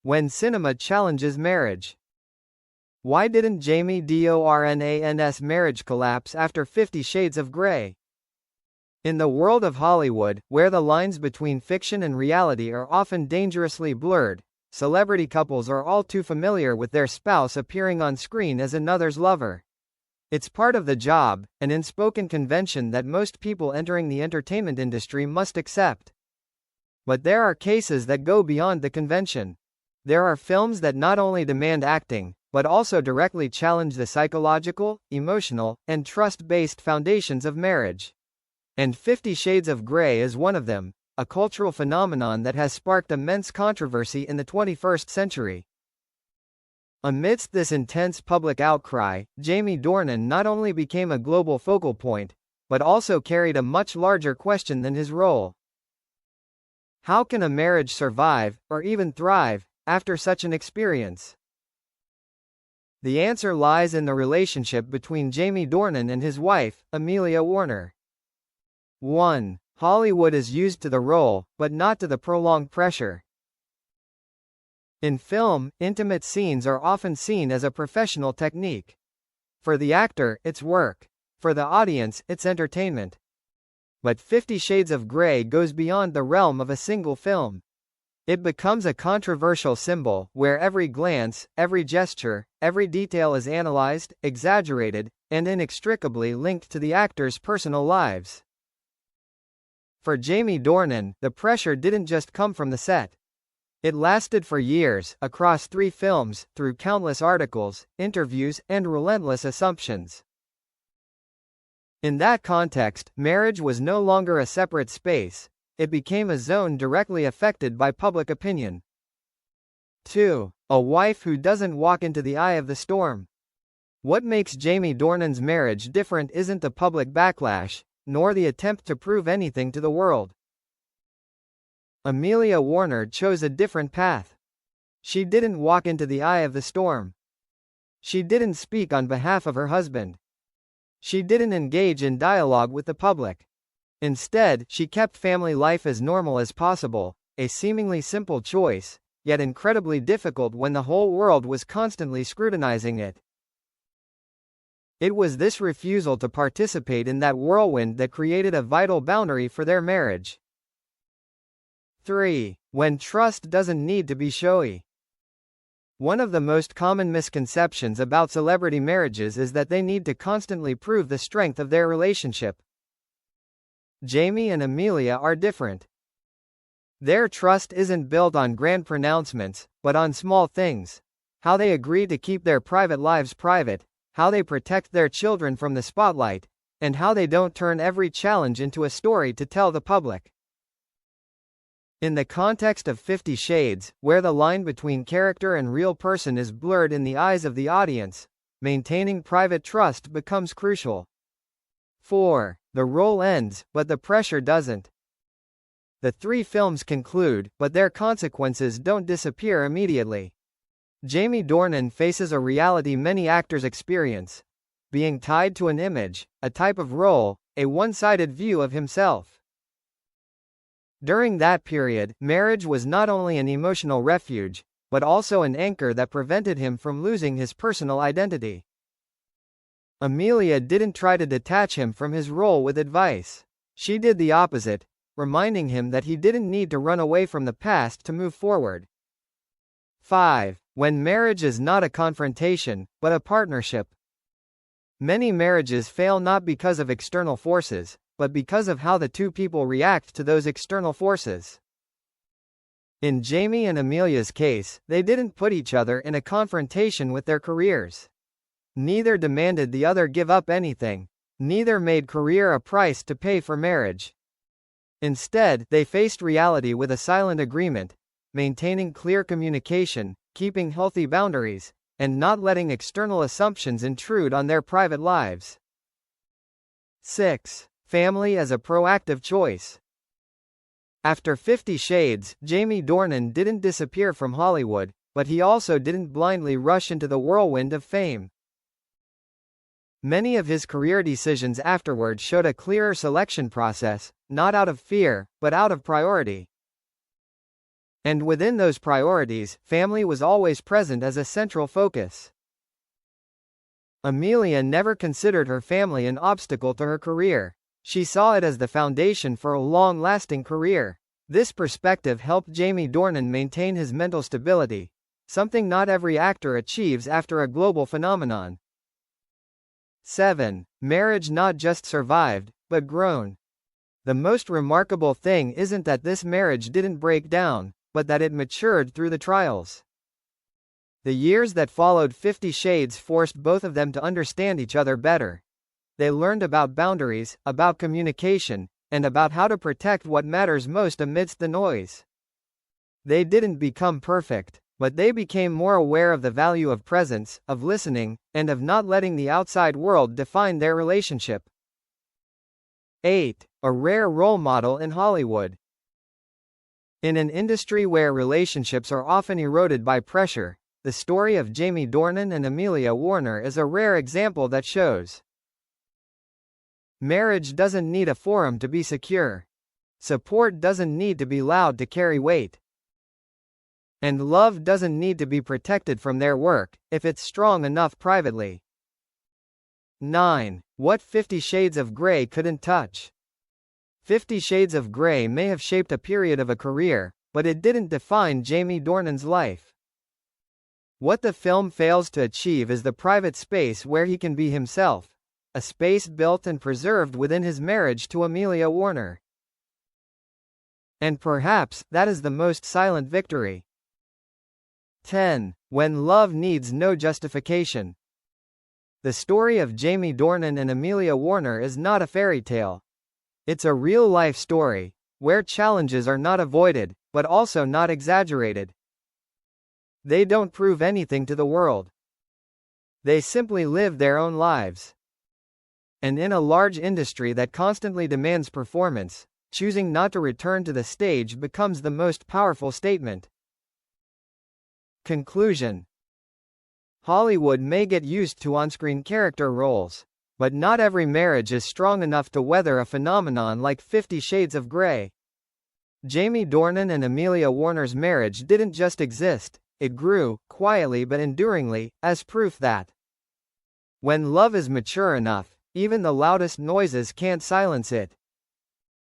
When cinema challenges marriage. Why didn't Jamie Dornan's marriage collapse after 50 Shades of Grey? In the world of Hollywood, where the lines between fiction and reality are often dangerously blurred, celebrity couples are all too familiar with their spouse appearing on screen as another's lover. It's part of the job, an unspoken convention that most people entering the entertainment industry must accept. But there are cases that go beyond the convention. There are films that not only demand acting, but also directly challenge the psychological, emotional, and trust-based foundations of marriage. And 50 Shades of Grey is one of them, a cultural phenomenon that has sparked immense controversy in the 21st century. Amidst this intense public outcry, Jamie Dornan not only became a global focal point, but also carried a much larger question than his role. How can a marriage survive, or even thrive, after such an experience? The answer lies in the relationship between Jamie Dornan and his wife, Amelia Warner. 1. Hollywood is used to the role, but not to the prolonged pressure. In film, intimate scenes are often seen as a professional technique. For the actor, it's work. For the audience, it's entertainment. But 50 Shades of Grey goes beyond the realm of a single film. It becomes a controversial symbol, where every glance, every gesture, every detail is analyzed, exaggerated, and inextricably linked to the actors' personal lives. For Jamie Dornan, the pressure didn't just come from the set. It lasted for years, across 3 films, through countless articles, interviews, and relentless assumptions. In that context, marriage was no longer a separate space. It became a zone directly affected by public opinion. 2. A wife who doesn't walk into the eye of the storm. What makes Jamie Dornan's marriage different isn't the public backlash, nor the attempt to prove anything to the world. Amelia Warner chose a different path. She didn't walk into the eye of the storm. She didn't speak on behalf of her husband. She didn't engage in dialogue with the public. Instead, she kept family life as normal as possible, a seemingly simple choice, yet incredibly difficult when the whole world was constantly scrutinizing it. It was this refusal to participate in that whirlwind that created a vital boundary for their marriage. 3. When trust doesn't need to be showy. One of the most common misconceptions about celebrity marriages is that they need to constantly prove the strength of their relationship. Jamie and Amelia are different. Their trust isn't built on grand pronouncements, but on small things. How they agree to keep their private lives private, how they protect their children from the spotlight, and how they don't turn every challenge into a story to tell the public. In the context of 50 Shades, where the line between character and real person is blurred in the eyes of the audience, maintaining private trust becomes crucial. 4. The role ends, but the pressure doesn't. The 3 films conclude, but their consequences don't disappear immediately. Jamie Dornan faces a reality many actors experience: being tied to an image, a type of role, a one-sided view of himself. During that period, marriage was not only an emotional refuge, but also an anchor that prevented him from losing his personal identity. Amelia didn't try to detach him from his role with advice. She did the opposite, reminding him that he didn't need to run away from the past to move forward. 5. When marriage is not a confrontation, but a partnership. Many marriages fail not because of external forces, but because of how the two people react to those external forces. In Jamie and Amelia's case, they didn't put each other in a confrontation with their careers. Neither demanded the other give up anything. Neither made career a price to pay for marriage. Instead, they faced reality with a silent agreement, maintaining clear communication, keeping healthy boundaries, and not letting external assumptions intrude on their private lives. 6. Family as a proactive choice. After 50 Shades, Jamie Dornan didn't disappear from Hollywood, but he also didn't blindly rush into the whirlwind of fame. Many of his career decisions afterward showed a clearer selection process, not out of fear, but out of priority. And within those priorities, family was always present as a central focus. Amelia never considered her family an obstacle to her career. She saw it as the foundation for a long-lasting career. This perspective helped Jamie Dornan maintain his mental stability, something not every actor achieves after a global phenomenon. 7. Marriage not just survived, but grown. The most remarkable thing isn't that this marriage didn't break down, but that it matured through the trials. The years that followed 50 Shades forced both of them to understand each other better. They learned about boundaries, about communication, and about how to protect what matters most amidst the noise. They didn't become perfect, but they became more aware of the value of presence, of listening, and of not letting the outside world define their relationship. 8. A rare role model in Hollywood. In an industry where relationships are often eroded by pressure, the story of Jamie Dornan and Amelia Warner is a rare example that shows marriage doesn't need a forum to be secure. Support doesn't need to be loud to carry weight. And love doesn't need to be protected from their work, if it's strong enough privately. 9. What 50 Shades of Grey couldn't touch. 50 Shades of Grey may have shaped a period of a career, but it didn't define Jamie Dornan's life. What the film fails to achieve is the private space where he can be himself, a space built and preserved within his marriage to Amelia Warner. And perhaps, that is the most silent victory. 10. When love needs no justification. The story of Jamie Dornan and Amelia Warner is not a fairy tale. It's a real-life story, where challenges are not avoided, but also not exaggerated. They don't prove anything to the world. They simply live their own lives. And in a large industry that constantly demands performance, choosing not to return to the stage becomes the most powerful statement. Conclusion. Hollywood may get used to on-screen character roles, but not every marriage is strong enough to weather a phenomenon like 50 Shades of Grey. Jamie Dornan and Amelia Warner's marriage didn't just exist, it grew, quietly but enduringly, as proof that when love is mature enough, even the loudest noises can't silence it.